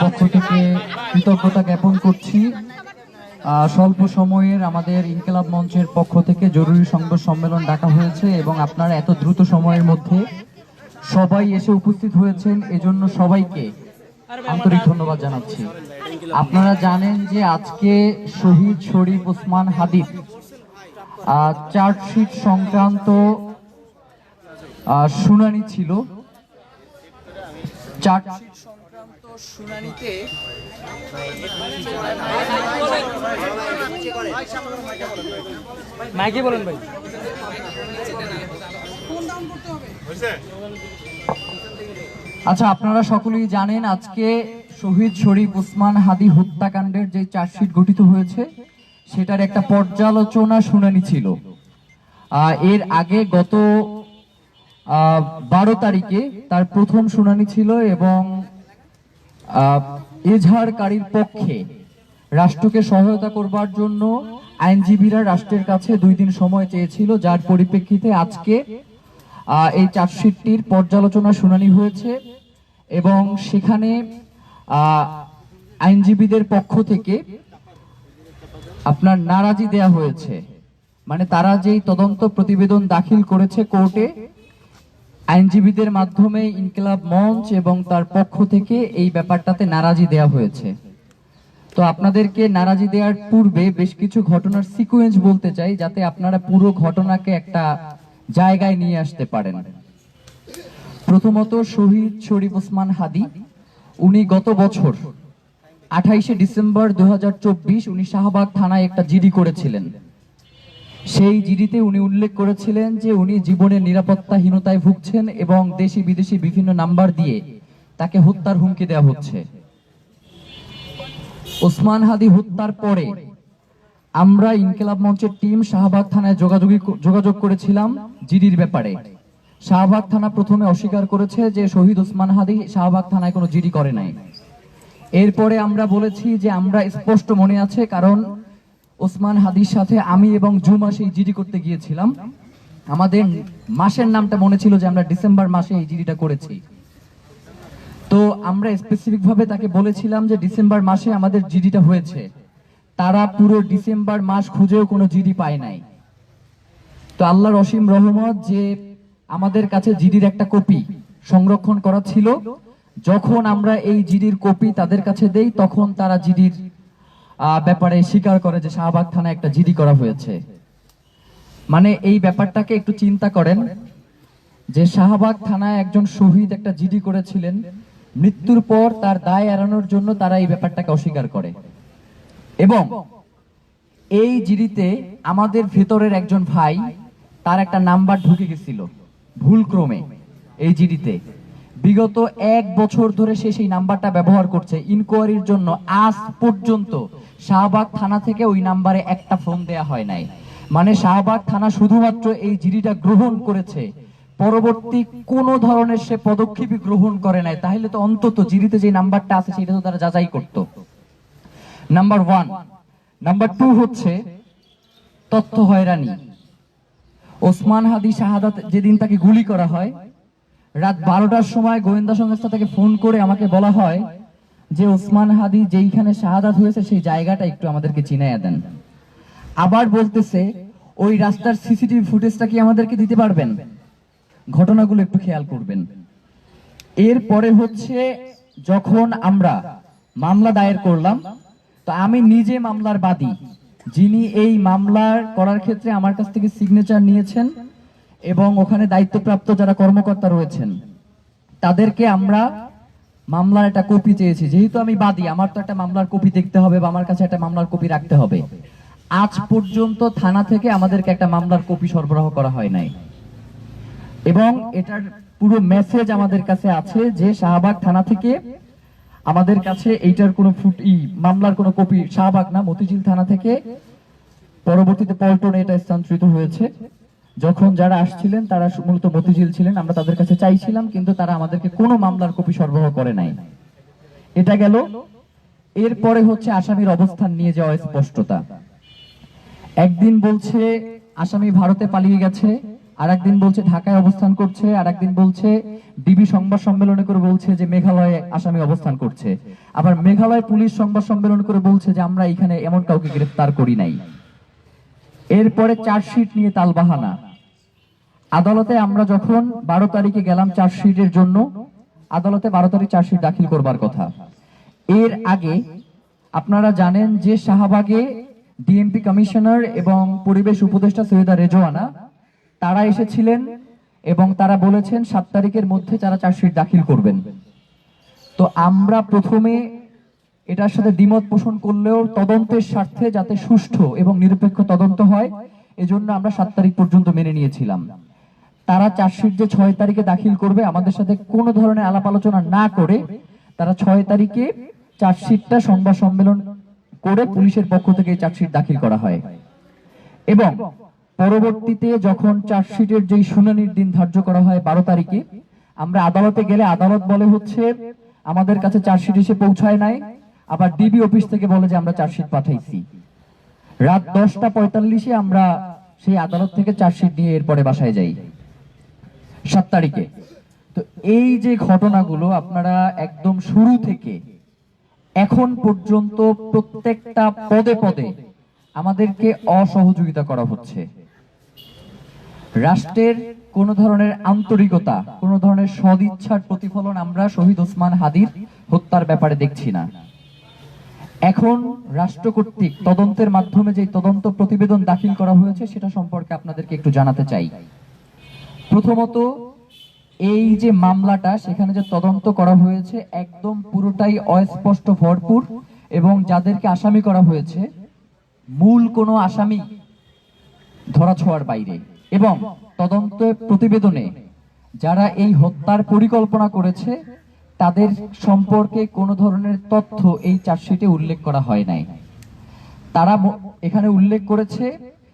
পক্ষ থেকে কৃতজ্ঞতা জ্ঞাপন করছি। স্বল্প সময়ের আমাদের ইনকিলাব মঞ্চের পক্ষ থেকে জরুরি সংবাদ সম্মেলন ডাকা হয়েছে এবং আপনারা এত দ্রুত সময়ের মধ্যে সবাই এসে উপস্থিত হয়েছেন, এজন্য সবাইকে আন্তরিক ধন্যবাদ জানাচ্ছি। আপনারা জানেন যে আজকে শহীদ শরীফ ওসমান হাদির চার্জশিট সংক্রান্ত শুনানি ছিল। চার্জশিট সংক্রান্ত শুনানিতে মাইকে বলেন ভাই। আচ্ছা, আপনারা সকলেই জানেন আজকে শহীদ শরীফ ওসমান হাদি হত্যাকাণ্ডের যে চার্জশিট গঠিত হয়েছে সেটার একটা পর্যালোচনা শুনানি ছিল। এর আগে গত 12 তারিখে তার প্রথম শুনানি ছিল এবং এজাহারকারীর পক্ষে রাষ্ট্রকে সহায়তা করবার জন্য আইনজীবীরা রাষ্ট্রের কাছে 2 দিন সময় চেয়েছিল, যার পরিপ্রেক্ষিতে আজকে এই চার্জশিটটির পর্যালোচনা শুনানি হয়েছে এবং সেখানে আইনজীবীদের পক্ষ থেকে আপনার নারাজি দেয়া হয়েছে। মানে তারা যেই তদন্ত প্রতিবেদন দাখিল করেছে কোর্টে, আইনজীবীদের মাধ্যমে ইনকিলাব মঞ্চ এবং তার পক্ষ থেকে এই ব্যাপারটাতে নারাজি দেয়া হয়েছে। তো আপনাদেরকে নারাজি দেওয়ার পূর্বে বেশ কিছু ঘটনার সিকোয়েন্স বলতে চাই, যাতে আপনারা পুরো ঘটনাকে একটা জায়গায় নিয়ে আসতে পারেন। প্রথমত, শহীদ শরীফ ওসমান হাদি উনি গত বছর 28শে ডিসেম্বর 2024 উনি শাহবাগ থানায় একটা জিডি করেছিলেন। সেই জিডিতে উনি উল্লেখ করেছিলেন যে উনি জীবনের নিরাপত্তাহীনতায় ভুগছেন এবং দেশি বিদেশি বিভিন্ন নাম্বার দিয়ে তাকে হত্যার হুমকি দেওয়া হচ্ছে। ওসমান হাদি হত্যার পরে আমরা ইনকিলাব মঞ্চের টিম শাহবাগ থানায় যোগাযোগ করেছিলাম জিডির ব্যাপারে। শাহবাগ থানা প্রথমে অস্বীকার করেছে যে শহীদ ওসমান হাদি শাহবাগ থানায় কোনো জিডি করে নাই। এরপরে আমরা বলেছি যে আমরা স্পষ্ট মনে আছে, কারণ ওসমান হাদির সাথে আমি এবং জুমা সেই জিডি করতে গিয়েছিলাম। আমাদের মাসের নামটা মনে ছিল যে আমরা ডিসেম্বর মাসে এই জিডিটা করেছি। তো আমরা স্পেসিফিক ভাবে তাকে বলেছিলাম যে ডিসেম্বর মাসে আমাদের জিডিটা হয়েছে। তারা পুরো ডিসেম্বর মাস খুঁজেও কোনো জিডি পায় নাই। তো আল্লাহর অসীম রহমত যে আমাদের কাছে জিডির একটা কপি সংরক্ষণ করা ছিল। যখন আমরা এই জিডির কপি তাদের কাছে দেই, তখন তারা জিডির ব্যাপারে স্বীকার করে যে শাহবাগ থানায় একটা জিডি করা হয়েছে। মানে এই ব্যাপারটাকে একটু চিন্তা করেন যে শাহবাগ থানায় একজন শহীদ একটা জিডি করেছিলেন, মৃত্যুর পর তার দায় এড়ানোর জন্য তারা এই ব্যাপারটাকে অস্বীকার করে। এবং এই জিডিতে আমাদের ভেতরের একজন ভাই, তার একটা নাম্বার ঢুকে গেছিল ভুলক্রমে এই জিডিতে। বিগত 1 বছর ধরে সে সেই নাম্বারটা ব্যবহার করছে ইনকোয়ারির জন্য। আজ পর্যন্ত শাহবাগ থানা থেকে ওই নাম্বারে একটা ফোন দেয়া হয় নাই। মানে শাহবাগ থানা শুধুমাত্র এই জিডিটা গ্রহণ করেছে, পরবর্তী কোন ধরনের সে পদক্ষেপই গ্রহণ করে নাই। তাহলে তো অন্তত জিডিতে যে নাম্বারটা আছে সেটা তো তারা যাচাই করত। নাম্বার 1। নাম্বার 2 হচ্ছে তথ্য হয়রানি। ওসমান হাদি শাহাদাত যেদিন তাকে গুলি করা হয়, রাত 12টার সময় গোয়েন্দা সংস্থা থেকে ফোন করে আমাকে বলা হয় যে ওসমান হাদি যেইখানে শাহাদাত হয়েছে সেই জায়গাটা একটু আমাদেরকে চিনাইয়া দেন। আবার বলতেছে ওই রাস্তার সিসিটিভি ফুটেজটা কি আমাদেরকে দিতে পারবেন? ঘটনাগুলো একটু খেয়াল করবেন। এরপরে হচ্ছে যখন আমরা মামলা দায়ের করলাম, তো আমি নিজে মামলার বাদী, যিনি এই মামলার করার ক্ষেত্রে আমার কাছ থেকে সিগনেচার নিয়েছেন এবং ওখানে দায়িত্বপ্রাপ্ত যারা কর্মকর্তা রয়েছেন তাদেরকে আমরা মামলার একটা কপি চেয়েছি। যেহেতু আমি বাদী, আমার তো একটা মামলার কপি দেখতে হবে বা আমার কাছে একটা মামলার কপি রাখতে হবে। আজ পর্যন্ত থানা থেকে আমাদেরকে একটা মামলার কপি সরবরাহ করা হয় নাই এবং এটার পুরো মেসেজ আমাদের কাছে আছে যে শাহবাগ থানা থেকে আমাদের কাছে এইটার কোনো মামলার কোনো কপি, শাহবাগ না মতিঝিল থানা থেকে পরবর্তীতে পল্টনে এটা স্থানান্তরিত হয়েছে। যখন যারা আসছিলেন তারা মূলত মতিঝিল ছিলেন, আমরা তাদের কাছে চাইছিলাম কিন্তু তারা আমাদেরকে কোনো মামলার কপি সরবরাহ করে নাই। এটা গেল। এরপরে হচ্ছে আসামির অবস্থান নিয়ে যাওয়া স্পষ্টতা। একদিন বলছে আসামি ভারতে পালিয়ে গেছে, আর একদিন বলছে ঢাকায় অবস্থান করছে, আর একদিন বলছে ডিবি সংবাদ সম্মেলনে করে বলছে যে মেঘালয়ে আসামি অবস্থান করছে, আবার মেঘালয় পুলিশ সংবাদ সম্মেলন করে বলছে যে আমরা এখানে এমন কাউকে গ্রেফতার করি নাই। এরপরে চার্জশিট নিয়ে তালবাহানা। আদালতে আমরা যখন 12 তারিখে গেলাম চার্জশিটের জন্য, আদালতে 12 তারিখ চার্জশিট দাখিল করবার কথা। এর আগে আপনারা জানেন যে শাহবাগে ডিএমপি কমিশনার এবং পরিবেশ উপদেষ্টা সৈয়দা রেজওয়ানা তারা এসেছিলেন এবং তারা বলেছেন 7 তারিখের মধ্যে তারা চার্জশিট দাখিল করবেন। তো আমরা প্রথমে এটার সাথে দ্বিমত পোষণ করলেও তদন্তের স্বার্থে যাতে সুষ্ঠু এবং নিরপেক্ষ তদন্ত হয় এজন্য আমরা 7 তারিখ পর্যন্ত মেনে নিয়েছিলাম। তারা চার্জশিট যে 6 তারিখে দাখিল করবে আমাদের সাথে কোনো ধরনের আলাপ আলোচনা না করে তারা 6 তারিখে চার্জশিটটা সংবাদ সম্মেলন করে পুলিশের পক্ষ থেকে চার্জশিট দাখিল করা হয় এবং পরবর্তীতে যখন চার্জশিটের যেই শুনানির দিন ধার্য করা হয় 12 তারিখে, আমরা আদালতে গেলে আদালত বলে হচ্ছে আমাদের কাছে চার্জশিট এসে পৌঁছায় নাই, আবার ডিবি অফিস থেকে বলে যে আমরা চার্জশিট পাঠাইছি। রাত 10টা 45-এ আমরা সেই আদালত থেকে চার্জশিট নিয়ে এরপরে বাসায় যাই 7 তারিখে। তো এই যে ঘটনাগুলো আপনারা একদম শুরু থেকে এখন পর্যন্ত প্রত্যেকটা পদে পদে আমাদেরকে অসহযোগিতা করা হচ্ছে। রাষ্ট্রের কোন ধরনের আন্তরিকতা, কোন ধরনের সদিচ্ছার প্রতিফলন আমরা শহীদ ওসমান হাদির হত্যার ব্যাপারে দেখছি না। এখন রাষ্ট্র কর্তৃক তদন্তের মাধ্যমে যে তদন্ত প্রতিবেদন দাখিল করা হয়েছে সেটা সম্পর্কে আপনাদেরকে একটু জানাতে চাই। প্রথমত, এই যে মামলাটা সেখানে যে তদন্ত করা হয়েছে একদম পুরোটাই অস্পষ্ট ভরপুর এবং যাদেরকে আসামি করা হয়েছে মূল কোনো আসামি ধরাছোঁয়ার বাইরে, এবং তদন্ত প্রতিবেদনে যারা এই হত্যার পরিকল্পনা করেছে তাদের সম্পর্কে কোনো ধরনের তথ্য এই চার্জশিটে উল্লেখ করা হয় নাই। তারা এখানে উল্লেখ করেছে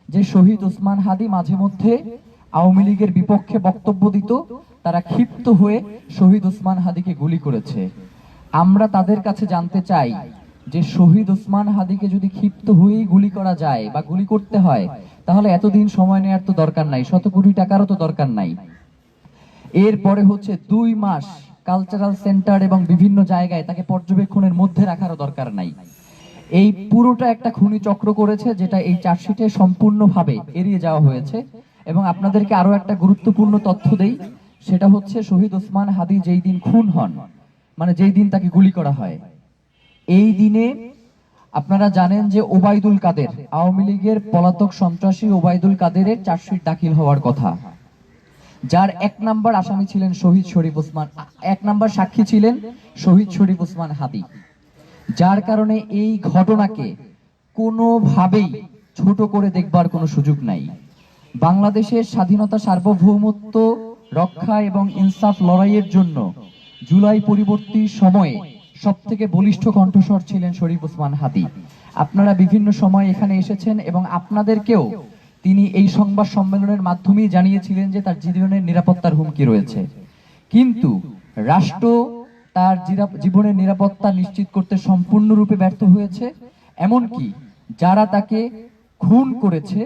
যে শহীদ ওসমান হাদি মাঝে মধ্যে আওয়ামী লীগের বিপক্ষে বক্তব্য দিত, তারা ক্ষিপ্ত হয়ে শহীদ ওসমান হাদিকে গুলি করেছে। আমরা তাদের কাছে জানতে চাই যে শহীদ ওসমান হাদিকে যদি ক্ষিপ্ত হয়েই গুলি করা যায় বা গুলি করতে হয় তাহলে এতদিন সময় নেওয়ার তো দরকার নাই, 100 কোটি টাকারও তো দরকার নাই। এরপরে হচ্ছে 2 মাস কালচারাল সেন্টার এবং বিভিন্ন জায়গায় তাকে পর্যবেক্ষণের মধ্যে রাখারও দরকার নাই। এই পুরোটা একটা খুনি চক্র করেছে যেটা এই চার্জশিটে সম্পূর্ণভাবে এড়িয়ে যাওয়া হয়েছে। এবং আপনাদেরকে আরো একটা গুরুত্বপূর্ণ তথ্য দেই, সেটা হচ্ছে শহীদ ওসমান হাদি যেই দিন খুন হন, মানে যেই দিন তাকে গুলি করা হয়, এই দিনে আপনারা জানেন যে ওবায়দুল কাদের, আওয়ামী লীগের পলাতক সন্ত্রাসী ওবায়দুল কাদেরের চার্জশিট দাখিল হওয়ার কথা, যার 1 নাম্বার আসামি ছিলেন শহীদ শরীফ ওসমান, 1 নাম্বার সাক্ষী ছিলেন শহীদ শরীফ ওসমান হাদি। যার কারণে এই ঘটনাকে কোনোভাবেই ছোট করে দেখবার কোনো সুযোগ নাই। বাংলাদেশের স্বাধীনতা সার্বভৌমত্ব রক্ষা এবং ইনসাফ লড়াইয়ের জন্য জুলাই পরবর্তী সময়ে সবথেকে বলিষ্ঠ কণ্ঠস্বর ছিলেন শরীফ ওসমান হাদি। আপনারা বিভিন্ন সময় এখানে এসেছেন এবং আপনাদেরকেও তিনি এই সংবাদ সম্মেলনের মাধ্যমেই জানিয়েছিলেন যে তার জীবনের নিরাপত্তার হুমকি রয়েছে, কিন্তু রাষ্ট্র তার জীবনের নিরাপত্তা নিশ্চিত করতে সম্পূর্ণরূপে ব্যর্থ হয়েছে। এমনকি যারা তাকে খুন করেছে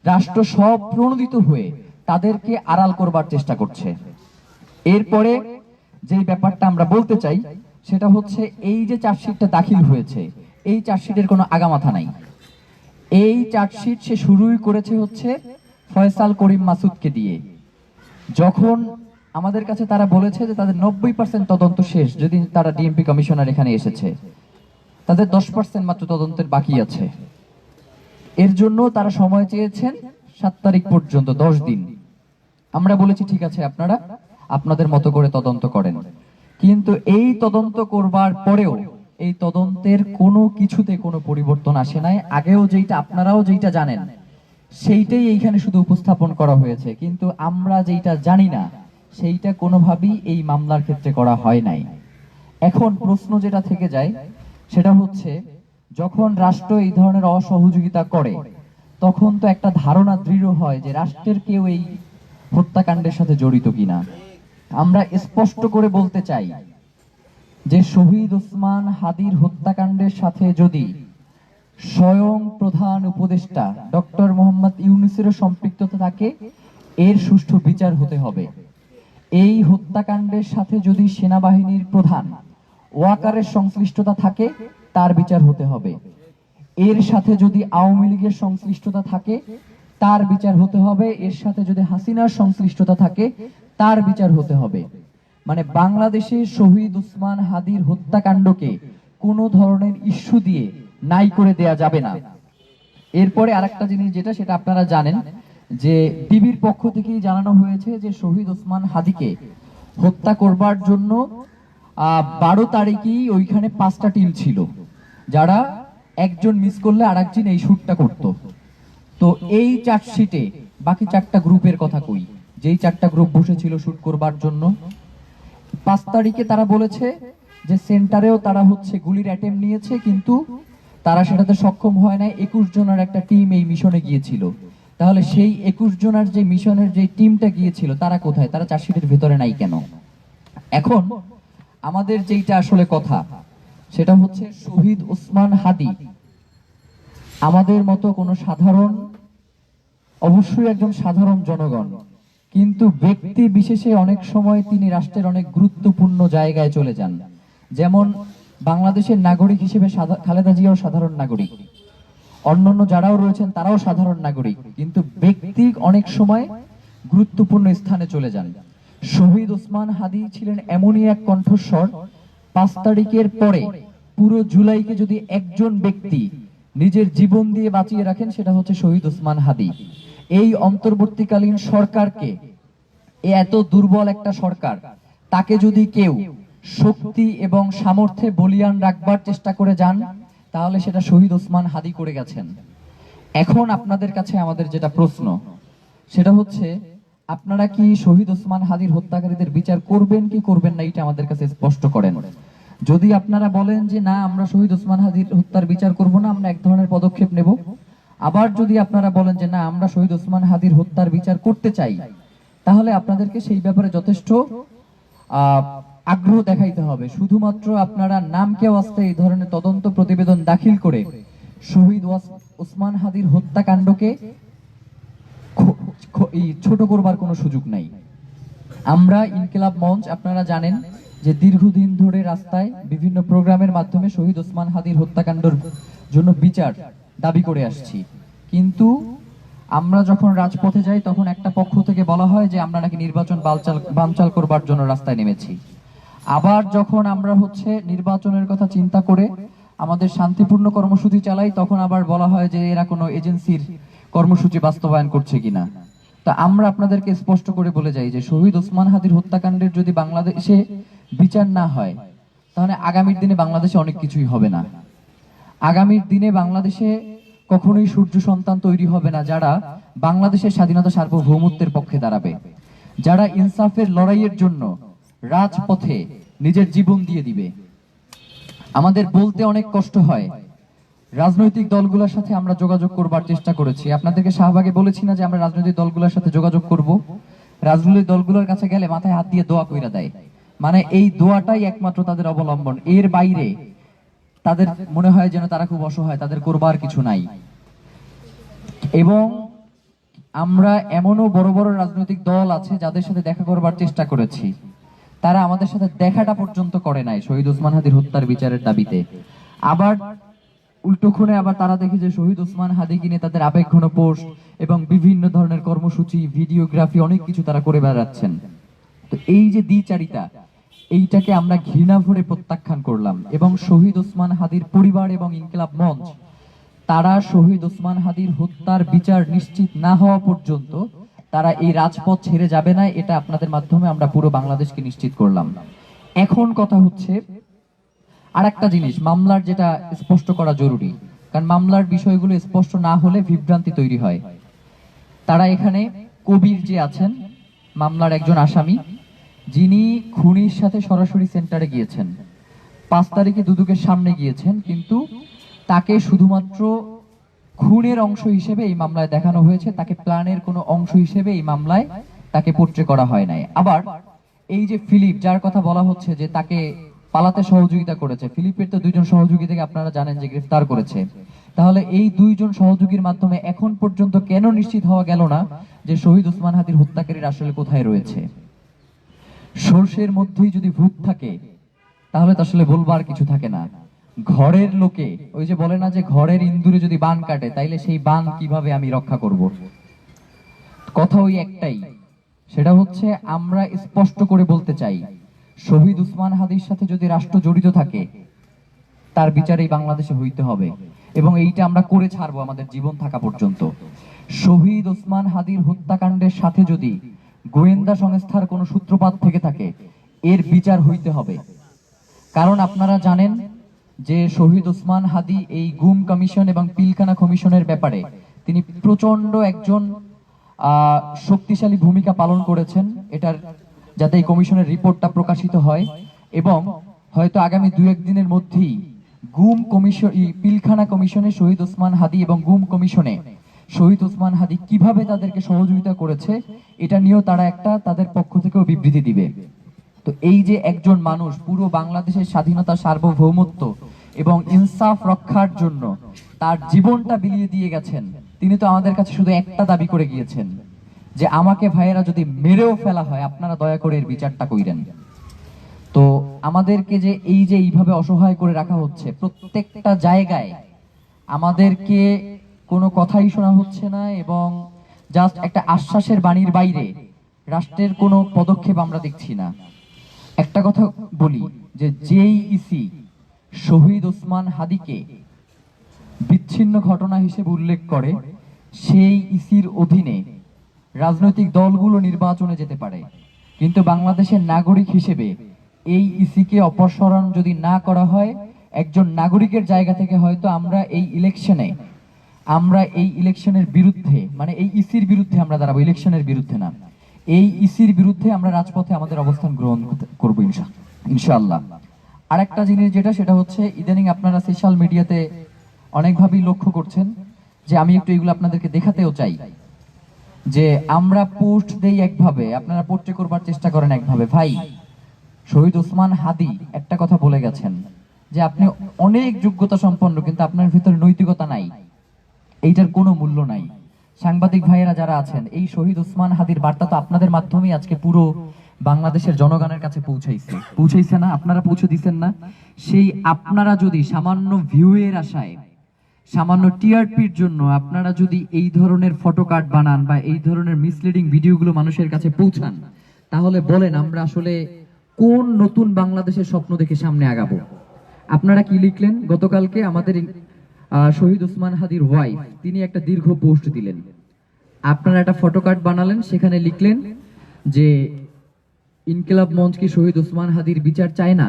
রাষ্ট্র সব প্রণোদিত হয়ে তাদেরকে আড়াল করবার চেষ্টা করছে। এরপরে যে ব্যাপারটা আমরা বলতে চাই সেটা হচ্ছে এই যে চার্জশিটটা দাখিল হয়েছে এই চার্জশিটের কোনো আগামাথা নাই। এই চার্জশিট সে শুরুই করেছে হচ্ছে ফয়সাল করিম মাসুদকে দিয়ে। যখন আমাদের কাছে তারা বলেছে যে তাদের 90% তদন্ত শেষ, যদি তারা ডিএমপি কমিশনার এখানে এসেছে, তাদের 10% মাত্র তদন্তের বাকি আছে। এর জন্য তারা সময় চেয়েছেন 7 তারিখ পর্যন্ত, 10 দিন। আমরা বলেছি ঠিক আছে আপনারা আপনাদের মতো করে তদন্ত করেন, কিন্তু এই তদন্ত করবার পরেও এই তদন্তের কোনো কিছুতে কোনো পরিবর্তন আসে নাই। আগেও যেটা আপনারাও যেটা জানেন সেইটাই এইখানে শুধু উপস্থাপন করা হয়েছে, কিন্তু আমরা যেটা জানি না সেইটা কোনোভাবেই এই মামলার ক্ষেত্রে করা হয় নাই। এখন প্রশ্ন যেটা থেকে যায় সেটা হচ্ছে যখন রাষ্ট্র এই ধরনের অসহযোগিতা করে তখন তো একটা ধারণা দৃঢ় হয় যে রাষ্ট্রের কেউ এই হত্যাকাণ্ডের সাথে জড়িত কিনা। আমরা স্পষ্ট করে বলতে চাই যে শহীদ ওসমান হাদির হত্যাকাণ্ডের সাথে যদি স্বয়ং প্রধান উপদেষ্টা ডক্টর মোহাম্মদ ইউনূসেরও সম্পৃক্ততা থাকে এর সুষ্ঠু বিচার হতে হবে। এই হত্যাকাণ্ডের সাথে যদি সেনাবাহিনীর প্রধান ওয়াকারের সংশ্লিষ্টতা থাকে তার বিচার হতে হবে। এর সাথে যদি আওয়ামী লীগের সংশ্লিষ্টতা থাকে তার বিচার হতে হবে। এর সাথে যদি হাসিনার সংশ্লিষ্টতা থাকে তার বিচার হতে হবে। মানে বাংলাদেশে শহীদ ওসমান হাদির হত্যাকাণ্ডকে কোনো ধরনের ইস্যু দিয়ে নাই করে দেয়া যাবে না। এরপরে আরেকটা জিনিস যেটা সেটা আপনারা জানেন যে ডিবির পক্ষ থেকেই জানানো হয়েছে যে শহীদ ওসমান হাদিকে হত্যা করবার জন্য 12 তারিখেই ওইখানে 5টা টিম ছিল, যারা একজন মিস করলে আরেকজন এই শুটটা করত। তো এই চার্জশিটে বাকি 4টা গ্রুপের কথা কই, যেই 4টা গ্রুপ বসেছিল শুট করবার জন্য। 5 তারিখে তারা বলেছে যে সেন্টারেও তারা গুলির অ্যাটেম্প নিয়েছে, কিন্তু তারা সেটাতে সক্ষম হয় না। 21 জনের একটা টিম এই মিশনে গিয়েছিল। তাহলে সেই 21 জনের যে মিশনের যে টিমটা গিয়েছিল তারা কোথায়? তারা চার্জশিটের ভিতরে নাই কেন? এখন আমাদের যেটা আসলে কথা সেটা হচ্ছে শহীদ ওসমান হাদি আমাদের মতো কোনো সাধারণ, অবশ্যই একজন সাধারণ জনগণ, কিন্তু ব্যক্তি বিশেষে অনেক সময় তিনি রাষ্ট্রের অনেক গুরুত্বপূর্ণ জায়গায় চলে যান। যেমন বাংলাদেশের নাগরিক হিসেবে খালেদা জিয়াও সাধারণ নাগরিক, অন্যান্য যারাও রয়েছেন তারাও সাধারণ নাগরিক, কিন্তু ব্যক্তি অনেক সময় গুরুত্বপূর্ণ স্থানে চলে যান। শহীদ ওসমান হাদি ছিলেন এমনই এক কণ্ঠস্বর, 5 তারিখের পরে পুরো জুলাইকে যদি একজন ব্যক্তি নিজের জীবন দিয়ে বাঁচিয়ে রাখেন সেটা হচ্ছে শহীদ ওসমান হাদি। এই অন্তর্বর্তীকালীন সরকারকে, এত দুর্বল একটা সরকার, তাকে যদি কেউ শক্তি এবং সামর্থ্যে বলিয়ান রাখবার চেষ্টা করে যান তাহলে সেটা শহীদ ওসমান হাদি করে গেছেন। এখন আপনাদের কাছে আমাদের যেটা প্রশ্ন সেটা হচ্ছে আপনারা কি শহীদ ওসমান হাদির হত্যাকারীদের বিচার করবেন কি করবেন না, এটা আমাদের কাছে স্পষ্ট করেন। যদি আপনারা বলেন যে না আমরা শহীদ ওসমান হাদির হত্যার বিচার করব না, আমরা এক ধরনের পদক্ষেপ নেব। আবার যদি আপনারা বলেন যে না আমরা শহীদ ওসমান হাদির হত্যার বিচার করতে চাই, তাহলে আপনাদেরকে সেই ব্যাপারে যথেষ্ট আগ্রহ দেখাইতে হবে। শুধুমাত্র আপনারা নামকে ওয়াস্তে এই ধরনের তদন্ত প্রতিবেদন দাখিল করে শহীদ ওসমান হাদির হত্যাকাণ্ডকে ছোট করবার কোনো সুযোগ নাই। আমরা ইনকিলাব মঞ্চ, আপনারা জানেন যে দীর্ঘদিন ধরে রাস্তায় বিভিন্ন প্রোগ্রামের মাধ্যমে শহীদ ওসমান হাদির হত্যাকাণ্ডের জন্য বিচার দাবি করে আসছি, কিন্তু আমরা যখন রাজপথে যাই তখন একটা পক্ষ থেকে বলা হয় যে আমরা নাকি নির্বাচন বানচাল করবার জন্য রাস্তায় নেমেছি। আবার যখন আমরা নির্বাচনের কথা চিন্তা করে আমাদের শান্তিপূর্ণ কর্মসূচি চালাই তখন আবার বলা হয় যে এরা কোনো এজেন্সির কর্মসূচি বাস্তবায়ন করছে কিনা। তা আমরা আপনাদেরকে স্পষ্ট করে বলে যাই যে শহীদ ওসমান হাদির হত্যাকাণ্ডের যদি বাংলাদেশে বিচার না হয় তাহলে আগামীর দিনে বাংলাদেশে অনেক কিছুই হবে না। আগামীর দিনে বাংলাদেশে কখনোই সূর্য সন্তান তৈরি হবে না যারা বাংলাদেশের স্বাধীনতা সার্বভৌমত্বের পক্ষে দাঁড়াবে, যারা ইনসাফের লড়াইয়ের জন্য রাজপথে নিজের জীবন দিয়ে দিবে। আমাদের বলতে অনেক কষ্ট হয়, রাজনৈতিক দলগুলোর সাথে আমরা যোগাযোগ করবার চেষ্টা করেছি। আপনাদেরকে শাহবাগে বলেছি না যে আমরা রাজনৈতিক দলগুলোর সাথে যোগাযোগ করব। রাজনৈতিক দলগুলোর কাছে গেলে মাথায় হাত দিয়ে দোয়া কইরা দেয়, মানে এই দোয়াটাই একমাত্র তাদের অবলম্বন। এর বাইরে তাদের মনে হয় যেন তারা খুব অসহায়, তাদের করবার কিছু নাই। এবং আমরা এমনও বড় বড় রাজনৈতিক দল আছে যাদের সাথে দেখা করবার চেষ্টা করেছি, তারা আমাদের সাথে দেখাটা পর্যন্ত করে নাই শহীদ ওসমান হাদির হত্যার বিচারের দাবিতে। আবার উল্টোক্ষণে আবার তারা দেখে যে শহীদ ওসমান হাদিকে নিয়ে তাদের আবেগঘন পোস্ট এবং বিভিন্ন ধরনের কর্মসূচি, ভিডিওগ্রাফি, অনেক কিছু তারা করে বেড়াচ্ছেন। তো এই যে দ্বিচারিতা, এইটাকে আমরা ঘৃণা ভরে প্রত্যাখ্যান করলাম। এবং শহীদ ওসমান হাদির পরিবার এবং ইনকিলাব মঞ্চ তারা শহীদ ওসমান হাদির হত্যার বিচার নিশ্চিত না হওয়া পর্যন্ত তারা এই রাজপথ ছেড়ে যাবে না, এটা আপনাদের মাধ্যমে আমরা পুরো বাংলাদেশকে নিশ্চিত করলাম। এখন কথা হচ্ছে আরেকটা জিনিস, মামলার যেটা স্পষ্ট করা জরুরি, কারণ মামলার বিষয়গুলো স্পষ্ট না হলে বিভ্রান্তি তৈরি হয়। তারা এখানে কবির যে আছেন মামলার একজন আসামি, যিনি খুনির সাথে সরাসরি সেন্টারে গিয়েছেন, 5 তারিখে দুদকের সামনে গিয়েছেন, কিন্তু তাকে শুধুমাত্র খুনের অংশ হিসেবে এই মামলায় দেখানো হয়েছে, তাকে প্ল্যানের কোনো অংশ হিসেবে এই মামলায় তাকে পোট্রে করা হয় নাই। আবার এই যে ফিলিপ, যার কথা বলা হচ্ছে যে তাকে পালাতে সহযোগিতা করেছে, ফিলিপের তো 2 জন সহযোগী থেকে আপনারা জানেন যে গ্রেফতার করেছে, তাহলে এই দুইজন সহযোগীর মাধ্যমে এখন পর্যন্ত কেন নিশ্চিত হওয়া গেল না যে শহীদ ওসমান হাদির হত্যাকারীর আসলে কোথায় রয়েছে? সর্ষের মধ্যেই যদি ভূত থাকে তাহলে তো আসলে বলবার কিছু থাকে না। ঘরের লোকে ওই যে বলে না যে ঘরের ইন্দুরে যদি বান কাটে তাইলে সেই বান কিভাবে আমি রক্ষা করব? কথা ওই একটাই, সেটা হচ্ছে আমরা স্পষ্ট করে বলতে চাই, শহীদ ওসমান হাদির সাথে যদি রাষ্ট্র জড়িত থাকে তার বিচার এই বাংলাদেশে হইতে হবে, এবং এইটা আমরা করে ছাড়বো আমাদের জীবন থাকা পর্যন্ত। শহীদ ওসমান হাদির হত্যাকাণ্ডের সাথে যদি গোয়েন্দা সংস্থার কোনো সূত্রপাত থেকে থাকে এর বিচার হইতে হবে। কারণ আপনারা জানেন যে শহীদ ওসমান হাদি এই গুম কমিশন এবং পিলখানা কমিশনের ব্যাপারে তিনি প্রচন্ড একজন শক্তিশালী ভূমিকা পালন করেছেন এটার যাতে এই কমিশনের রিপোর্টটা প্রকাশিত হয়, এবং হয়তো আগামী 2-1 দিনের মধ্যেই গুম কমিশন পিলখানা কমিশনে শহীদ ওসমান হাদি এবং গুম কমিশনে শহীদ ওসমান হাদি কিভাবে তাদেরকে সহযোগিতা করেছে এটা নিয়েও তারা একটা তাদের পক্ষ থেকেও বিবৃতি দিবে। তো এই যে একজন মানুষ পুরো বাংলাদেশের স্বাধীনতা, সার্বভৌমত্ব এবং ইনসাফ রক্ষার জন্য তার জীবনটা বিলিয়ে দিয়ে গেছেন, তিনি তো আমাদের কাছে শুধু একটা দাবি করে গিয়েছেন যে আমাকে ভাইয়েরা যদি মেরেও ফেলা হয় আপনারা দয়া করে এর বিচারটা কইরেন। তো আমাদেরকে যে এইভাবে অসহায় করে রাখা হচ্ছে, প্রত্যেকটা জায়গায় আমাদেরকে কোনো কথাই শোনা হচ্ছে না, এবং জাস্ট একটা আশ্বাসের বাণীর বাইরে রাষ্ট্রের কোনো পদক্ষেপ আমরা দেখছি না। একটা কথা বলি যে যেই ইসি শহীদ ওসমান হাদিকে বিচ্ছিন্ন ঘটনা হিসেবে উল্লেখ করে সেই ইসির অধীনে রাজনৈতিক দলগুলো নির্বাচনে যেতে পারে, কিন্তু বাংলাদেশের নাগরিক হিসেবে এই ইসিকে অপসারণ যদি না করা হয়, একজন নাগরিকের জায়গা থেকে হয়তো আমরা এই ইলেকশনের বিরুদ্ধে, মানে এই ইসির বিরুদ্ধে আমরা দাঁড়াবো, ইলেকশনের বিরুদ্ধে না, এই ইসির বিরুদ্ধে আমরা রাজপথে আমাদের অবস্থান গ্রহণ করবো ইনশাআল্লাহ। আর একটা জিনিস সেটা হচ্ছে ইদানিং আপনারা সোশ্যাল মিডিয়াতে অনেকভাবেই লক্ষ্য করছেন যে আমি একটু এগুলো আপনাদেরকে দেখাতেও চাই যে আমরা পোস্ট দেই একভাবে, আপনারা পোস্টে করবার চেষ্টা করেন একভাবে। ভাই, শহীদ ওসমান হাদি একটা কথা বলে গেছেন যে আপনি অনেক যোগ্যতা সম্পন্ন কিন্তু আপনার ভিতরে নৈতিকতা নাই, এইটার কোনো মূল্য নাই। সাংবাদিক ভাইয়েরা যারা আছেন, এই শহীদ ওসমান হাদির বার্তা তো আপনাদের মাধ্যমেই আজকে পুরো বাংলাদেশের জনগণের কাছে পৌঁছাইছে না? আপনারা পৌঁছে দিচ্ছেন না? সেই আপনারা যদি সামান্য ভিউয়ের আশায়, সামান্য টিআরপির জন্য আপনারা যদি এই ধরনের ফটোকার্ড বানান বা এই ধরনের মিসলিডিং ভিডিওগুলো মানুষের কাছে পৌঁছান, তাহলে বলেন আমরা আসলে কোন নতুন বাংলাদেশের স্বপ্ন দেখে সামনে আগাবো? আপনারা কি লিখলেন গতকালকে? আমাদের শহীদ ওসমান হাদির ওয়াইফ তিনি একটা দীর্ঘ পোস্ট দিলেন, আপনারা একটা ফটোকার্ড বানালেন, সেখানে লিখলেন যে ইনকিলাব মঞ্চ কি শহীদ ওসমান হাদির বিচার চায় না?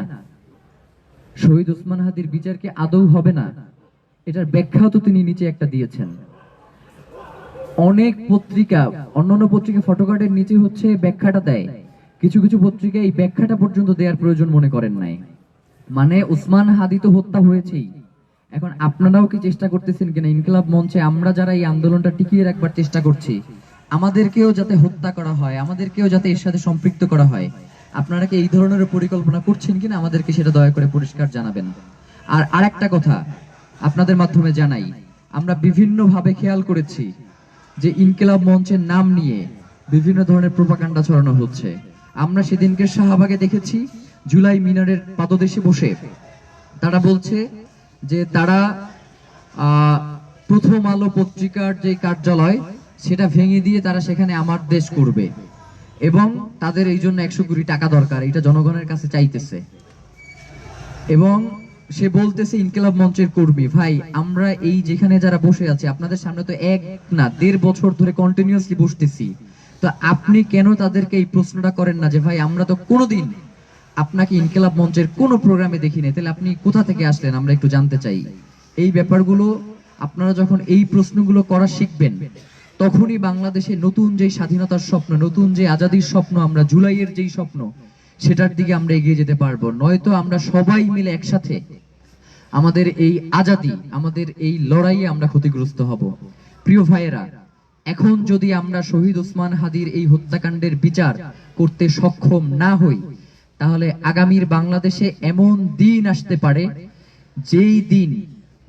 শহীদ ওসমান হাদির বিচার কি আদৌ হবে না? এটার ব্যাখ্যাও তো তিনি নিচে একটা দিয়েছেন। অনেক পত্রিকা, অন্যান্য পত্রিকা ফটোকার্ডের নিচে হচ্ছে ব্যাখ্যাটা দেয়, কিছু কিছু পত্রিকা এই ব্যাখ্যাটা পর্যন্ত দেওয়ার প্রয়োজন মনে করেন নাই। মানে ওসমান হাদি তো হত্যা হয়েছেই, এখন আপনারাও কি চেষ্টা করতেছেন কিনা ইনকিলাব মঞ্চে আমরা যারা এই আন্দোলনটা টিকিয়ে রাখবার চেষ্টা করছি আমাদেরকেও যাতে হত্যা করা হয়, আমাদেরকেও যাতে এর সাথে সম্পৃক্ত করা হয়, আপনারা কি এই ধরনের পরিকল্পনা করছেন কিনা আমাদেরকে সেটা দয়া করে পরিষ্কার জানাবেন। আর আরেকটা কথা আপনাদের মাধ্যমে জানাই, আমরা বিভিন্ন ভাবে খেয়াল করেছি যে ইনকিলাব মঞ্চের নাম নিয়ে বিভিন্ন ধরনের প্রোপাগান্ডা ছড়ানো হচ্ছে। আমরা সেদিনকে শাহবাগে দেখেছি জুলাই মিনারের পাদদেশে বসে তারা বলছে যে তারা প্রথম আলো পত্রিকার যে কার্যালয় সেটা ভেঙে দিয়ে তারা সেখানে আমার দেশ করবে, এবং তাদের এই জন্য 100 কোটি টাকা দরকার, এটা জনগণের কাছে চাইতেছে। এবং সে বলতেছে ইনকিলাব মঞ্চের কর্মী। ভাই, আমরা এই যেখানে যারা বসে আছে আপনাদের সামনে তো 1 না 1.5 বছর ধরে কন্টিনিউয়াসলি বসতেছি, তো আপনি কেন তাদেরকে এই প্রশ্নটা করেন না যে ভাই আমরা তো কোনোদিন আপনাকে ইনকিলাব মঞ্চের কোনো প্রোগ্রামে দেখিনি, তাহলে আপনি কোথা থেকে আসলেন আমরা একটু জানতে চাই। এই ব্যাপারগুলো আপনারা যখন এই প্রশ্নগুলো করা শিখবেন তখনই বাংলাদেশে নতুন যে স্বাধীনতার স্বপ্ন, নতুন যে আজাদির স্বপ্ন, আমরা জুলাইয়ের যেই স্বপ্ন সেটার দিকে আমরা এগিয়ে যেতে পারবো। নয়তো আমরা সবাই মিলে একসাথে আমাদের এই আজাদি, আমাদের এই লড়াইয়ে আমরা ক্ষতিগ্রস্ত হব। প্রিয় ভাইয়েরা, এখন যদি আমরা শহীদ ওসমান হাদির এই হত্যাকাণ্ডের বিচার করতে সক্ষম না হই তাহলে আগামীর বাংলাদেশে এমন দিন আসতে পারে যেই দিন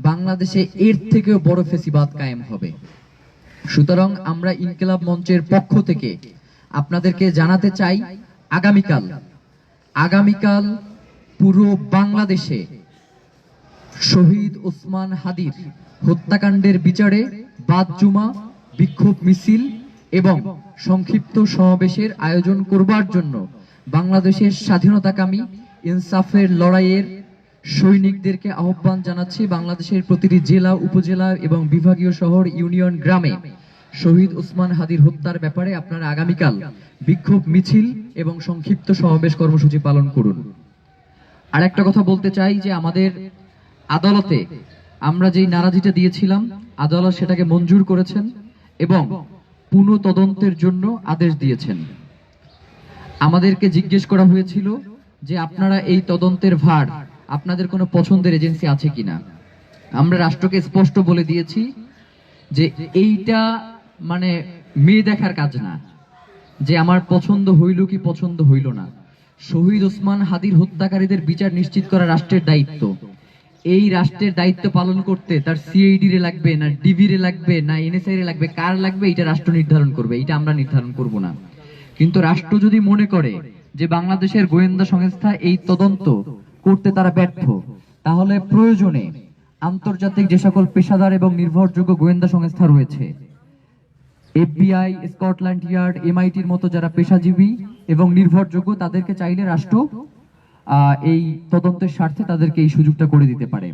বাংলাদেশে এর থেকেও বড় ফেসিবাদ কায়েম হবে। সুতরাং আমরা ইনকিলাব মঞ্চের পক্ষ থেকে আপনাদেরকে জানাতে চাই, আগামীকাল পুরো বাংলাদেশে শহীদ ওসমান হাদির হত্যাকাণ্ডের বিচারে বাদ-জুমা, বিক্ষোভ মিছিল এবং সংক্ষিপ্ত সমাবেশের আয়োজন করবার জন্য বাংলাদেশের স্বাধীনতাকামী ইনসাফের লড়াইয়ের সৈনিকদেরকে আহ্বান জানাচ্ছি। বাংলাদেশের প্রতিটি জেলা, উপজেলা এবং বিভাগীয় শহর, ইউনিয়ন, গ্রামে শহীদ ওসমান হাদির হত্যার ব্যাপারে আপনারা আগামীকাল বিক্ষোভ মিছিল এবং সংক্ষিপ্ত সমাবেশ কর্মসূচি পালন করুন। আর একটা কথা বলতে চাই যে আমাদের আদালতে আমরা যেই নারাজিটা দিয়েছিলাম, আদালত সেটাকে মঞ্জুর করেছেন এবং পুনঃ তদন্তের জন্য আদেশ দিয়েছেন। আমাদেরকে জিজ্ঞেস করা হয়েছিল যে আপনারা এই তদন্তের ভার আপনাদের কোনো পছন্দের এজেন্সি আছে কিনা। আমরা রাষ্ট্রকে স্পষ্ট বলে দিয়েছি যে এইটা মানে মেয়ে দেখার কাজ না, যে আমার পছন্দ হইল কি পছন্দ হইল না। শহীদ ওসমান হাদির হত্যাকারীদের বিচার নিশ্চিত করা রাষ্ট্রের দায়িত্ব। এই রাষ্ট্রের দায়িত্ব পালন করতে তার সিআইডি রে লাগবে না, ডিবি রে লাগবে না, এনএসআই রে লাগবে, কার লাগবে এটা রাষ্ট্র নির্ধারণ করবে, এটা আমরা নির্ধারণ করব না। কিন্তু রাষ্ট্র যদি মনে করে যে বাংলাদেশের গোয়েন্দা সংস্থা এই তদন্ত করতে তারা ব্যর্থ, তাহলে প্রয়োজনে আন্তর্জাতিক যে সকল পেশাদার এবং নির্ভরযোগ্য গোয়েন্দা সংস্থা রয়েছে, এফবিআই, স্কটল্যান্ড ইয়ার্ড, এমআইটির মতো যারা পেশাজীবী এবং নির্ভরযোগ্য, তাদেরকে চাইলে রাষ্ট্র এই তদন্তের স্বার্থে তাদেরকে এই সুযোগটা করে দিতে পারে।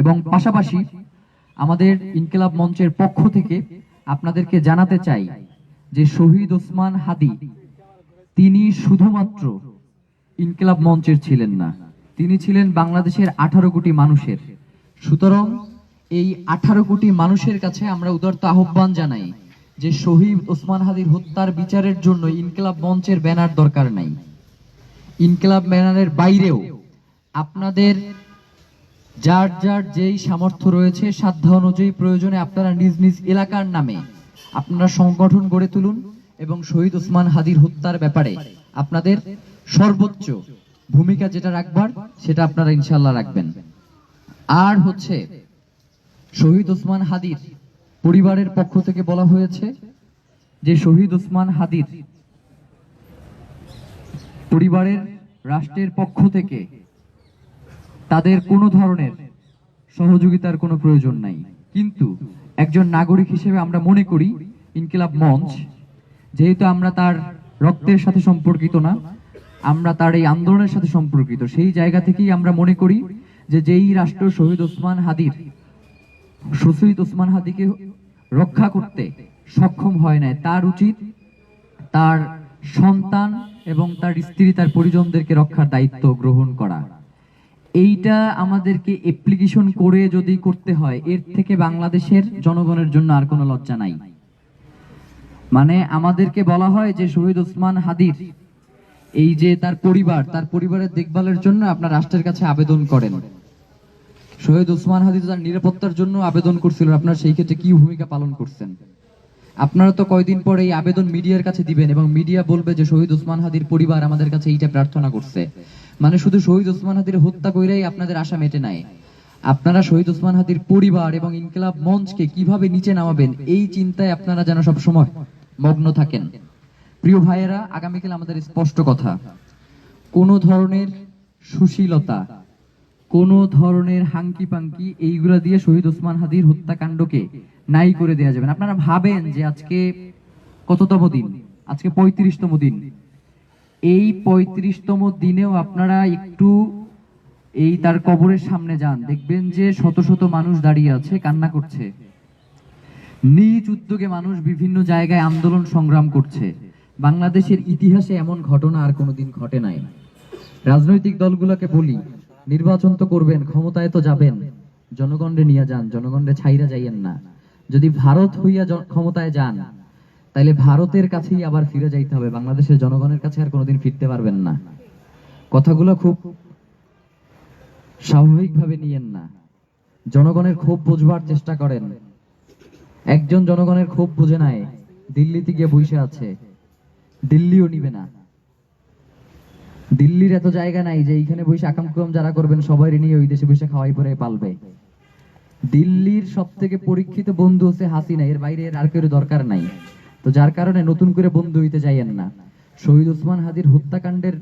এবং পাশাপাশি আমাদের ইনকিলাব মঞ্চের পক্ষ থেকে আপনাদেরকে জানাতে চাই যে শহীদ ওসমান হাদি তিনি শুধুমাত্র ইনকিলাব মঞ্চের ছিলেন না, তিনি ছিলেন বাংলাদেশের 18 কোটি মানুষের। সুতরাং এই 18 কোটি মানুষের কাছে আমরা উদারত আহ্বান জানাই যে শহীদ ওসমান হাদির হত্যার বিচারের জন্য ইনকিলাব মঞ্চের ব্যানার দরকার নাই। ইনকিলাব ব্যানারের বাইরেও আপনাদের যার যার যেই সামর্থ্য রয়েছে, সাধ্য অনুযায়ী প্রয়োজনে আপনারা নিজ নিজ এলাকার নামে আপনারা সংগঠন গড়ে তুলুন এবং শহীদ ওসমান হাদির হত্যার ব্যাপারে আপনাদের সর্বোচ্চ ভূমিকা যেটা রাখবার সেটা আপনারা ইনশাআল্লাহ রাখবেন। আর হচ্ছে শহীদ ওসমান হাদির পরিবারের পক্ষ থেকে বলা হয়েছে যে শহীদ ওসমান হাদির পরিবারের রাষ্ট্রের পক্ষ থেকে তাদের কোনো ধরনের সহযোগিতার কোনো প্রয়োজন নাই। কিন্তু একজন নাগরিক হিসেবে আমরা মনে করি ইনকিলাব মঞ্চ, যেহেতু আমরা তার রক্তের সাথে সম্পর্কিত না, আমরা তার এই আন্দোলনের সাথে সম্পর্কিত, সেই জায়গা থেকেই আমরা মনে করি যে যেই রাষ্ট্র শহীদ ওসমান হাদিকে রক্ষা করতে সক্ষম হয় না, তার উচিত তার সন্তান এবং তার স্ত্রী, তার পরিজনদেরকে রক্ষার দায়িত্ব গ্রহণ করা। এইটা আমাদেরকে অ্যাপ্লিকেশন করে যদি করতে হয়, এর থেকে বাংলাদেশের জনগণের জন্য আর কোনো লজ্জা নাই। মানে আমাদেরকে বলা হয় যে শহীদ ওসমান হাদির এই যে তার পরিবারের দেখভালের জন্য আপনার রাষ্ট্রের কাছে আবেদন করেন। শহীদ ওসমান হাদি তার নিরাপত্তার জন্য আবেদন করছিলেন, আপনারা সেই ক্ষেত্রে কি ভূমিকা পালন করছেন? আপনারা তো কয়দিন পরে এই আবেদন মিডিয়ার কাছে দিবেন এবং মিডিয়া বলবে যে শহীদ ওসমান হাদির পরিবার আমাদের কাছে এইটা প্রার্থনা করছে। মানে শুধু শহীদ ওসমান হাদির হত্যা কইরাই আপনাদের আশা মেটে নাই। আপনারা শহীদ ওসমান হাদির পরিবার এবং ইনকিলাব মঞ্চকে কিভাবে নিচে নামাবেন এই চিন্তায় আপনারা যেন সব সময় মগ্ন থাকেন। প্রিয় ভাইয়েরা, আগামীকাল আমাদের স্পষ্ট কথা, কোন ধরনের সুশীলতা, কোন ধরনের হাঙ্কি পাঙ্কি এইগুলা দিয়ে শহীদ ওসমান হাদির হত্যাকাণ্ডকে নাই করে দেওয়া যাবে না। আপনারা ভাবেন যে আজকে কততম দিন? আজকে 35তম দিন। এই 35তম দিনেও আপনারা একটু এই তার কবরের সামনে যান, দেখবেন যে শত শত মানুষ দাঁড়িয়ে আছে, কান্না করছে। নিজ উদ্যোগে মানুষ বিভিন্ন জায়গায় আন্দোলন সংগ্রাম করছে। বাংলাদেশের ইতিহাসে এমন ঘটনা আর কোনোদিন ঘটে নাই। রাজনৈতিক দলগুলোকে বলি, নির্বাচন তো করবেন, ক্ষমতায় তো যাবেন, জনগণরে নিয়ে যান, জনগণরে ছাইরা যাইয়েন না। যদি ভারত হইয়া ক্ষমতায় যান, তাইলে ভারতের কাছেই আবার ফিরে যাইতে হবে, বাংলাদেশের জনগণের কাছে আর কোনোদিন ফিরতে পারবেন না। কথাগুলো খুব স্বাভাবিকভাবে নিয়েন না, জনগণের ক্ষোভ বুঝবার চেষ্টা করেন। একজন জনগণের ক্ষোভ বুঝে নাই, দিল্লিতে গিয়ে বসে আছে, দিল্লিও নিবে না। দিল্লির এত জায়গা নাই যে এইখানে বসে আকাম কুকাম যারা করবেন সবাই নিয়ে ওই দেশে বসে খাওয়াই পরে পালবে। দিল্লির সব থেকে পরীক্ষিত বন্ধু হচ্ছে হাসিনা, এর বাইরে এর আর কেউ দরকার নাই। তো যার কারণে নতুন করে বন্ধু হইতে যাইয়েন না। শহীদ ওসমান হাদির হত্যাকাণ্ডের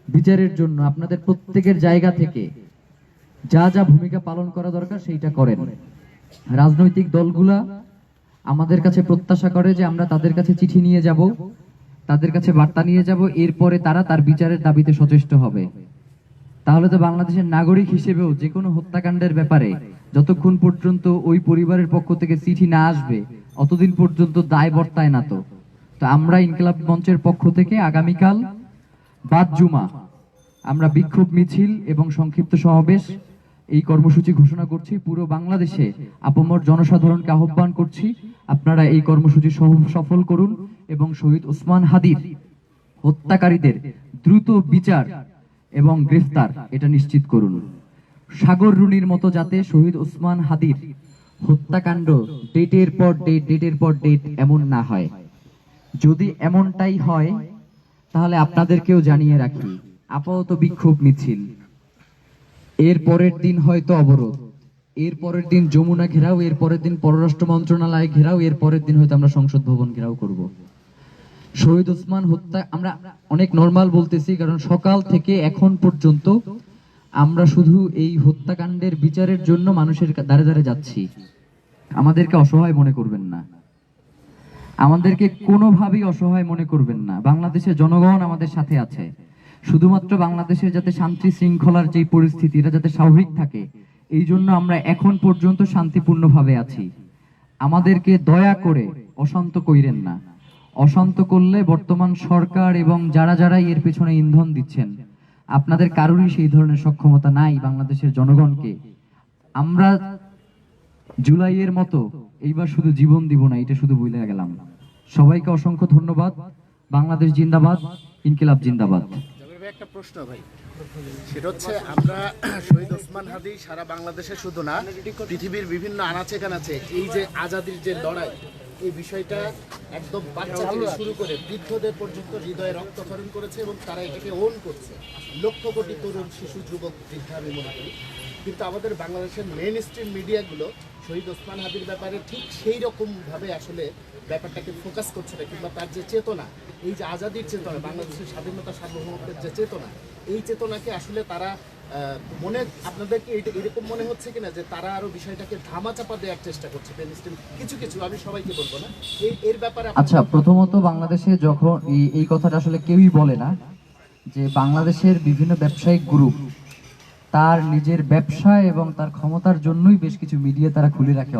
বিচারের জন্য আপনাদের প্রত্যেকের জায়গা থেকে যা যা ভূমিকা পালন করা দরকার সেইটা করেন। রাজনৈতিক দলগুলা আমাদের কাছে প্রত্যাশা করে যে আমরা তাদের কাছে চিঠি নিয়ে যাব, তাদের কাছে বার্তা নিয়ে যাব, এরপরে তারা তার বিচারের দাবিতে সচেষ্ট হবে। তাহলে তো বাংলাদেশের নাগরিক হিসেবেও যে কোনো হত্যাকাণ্ডের ব্যাপারে যতক্ষণ পর্যন্ত ওই পরিবারের পক্ষ থেকে চিঠি না আসবে অতদিন পর্যন্ত দায় বর্তায় না। তো আমরা ইনকিলাব মঞ্চের পক্ষ থেকে আগামীকাল বাদ জুমা আমরা বিক্ষোভ মিছিল এবং সংক্ষিপ্ত সমাবেশ এই কর্মসূচি ঘোষণা করছি। পুরো বাংলাদেশে আপামর জনসাধারণকে আহ্বান করছি, আপনারা এই কর্মসূচি সফল করুন এবং শহীদ ওসমান হাদির হত্যাকারীদের দ্রুত বিচার এবং গ্রেফতার এটা নিশ্চিত করুন। সাগর রুনির মতো যাতে শহীদ ওসমান হাদির হত্যাকাণ্ড ডেটের পর ডেট এমন না হয়। যদি এমনটাই হয় তাহলে আপনাদেরকেও জানিয়ে রাখি, আপাতত বিক্ষোভ মিছিল, এর পরের দিন হয়তো অবরোধ, এর পরের দিন যমুনা ঘেরাও, এর পরের দিন পররাষ্ট্র মন্ত্রণালয় ঘেরাও, এর পরের দিন হয়তো আমরা সংসদ ভবন ঘেরাও করব। শহীদ ওসমান হত্যা আমরা অনেক নরমাল বলতেছি, কারণ সকাল থেকে এখন পর্যন্ত আমরা শুধু এই হত্যাকাণ্ডের বিচারের জন্য মানুষের দ্বারে দ্বারে যাচ্ছি। আমাদেরকে অসহায় মনে করবেন না, আমাদেরকে কোনোভাবেই অসহায় মনে করবেন না। বাংলাদেশের জনগণ আমাদের সাথে আছে। শুধুমাত্র বাংলাদেশের যাতে শান্তি শৃঙ্খলার যে পরিস্থিতি এটা যাতে স্বাভাবিক থাকে, এই জন্য আমরা এখন পর্যন্ত শান্তিপূর্ণভাবে আছি। আমাদেরকে দয়া করে অশান্ত কইরেন না। অশান্ত করলে বর্তমান সরকার এবং যারা যারা এর পেছনে ইন্ধন দিচ্ছেন, আপনাদের কারোরই সেই ধরনের সক্ষমতা নাই বাংলাদেশের জনগণকে। আমরা জুলাইয়ের মতো এইবার শুধু জীবন দিব না, এটা শুধু বলে গেলাম। সবাইকে অসংখ্য ধন্যবাদ। বাংলাদেশ জিন্দাবাদ, ইনকিলাব জিন্দাবাদ। একটা প্রশ্ন ভাই, সেটা হচ্ছে আমরা শহীদ ওসমান হাদি সারা বাংলাদেশে শুধু না পৃথিবীর বিভিন্ন আনাচে কানাচে এই যে আজাদির যে লড়াই, এই বিষয়টা একদম বাচ্চা থেকে শুরু করে বৃদ্ধদের পর্যন্ত হৃদয়ে রক্তক্ষরণ করেছে এবং তারা এটাকে ওন করছে। লক্ষ কোটি তরুণ, শিশু, যুবক, বৃদ্ধা আমি মনে করি। কিন্তু আমাদের বাংলাদেশের মেইন স্ট্রিম মিডিয়াগুলো শহীদ ওসমান হাদির ব্যাপারে ঠিক সেই রকমভাবে আসলে ব্যাপারটাকে ফোকাস করছে না, কিংবা তার যে চেতনা, এই যে আজাদির চেতনা, বাংলাদেশের স্বাধীনতা সার্বভৌমত্বের যে চেতনা, এই চেতনাকে আসলে তারা মনে, আপনাদেরকে এরকম মনে হচ্ছে কিনা যে তারা আরো বিষয়টাকে ধামাচাপা দেওয়ার চেষ্টা করছে? কিছু কিছু, আমি সবাইকে বলবো না, এর ব্যাপারে। আচ্ছা, প্রথমত বাংলাদেশে যখন এই কথাটা আসলে কেউই বলে না যে বাংলাদেশের বিভিন্ন ব্যবসায়িক গ্রুপ তার নিজের ব্যবসা এবং তার ক্ষমতার জন্যই বেশ কিছু মিডিয়া তারা খুলে রাখে।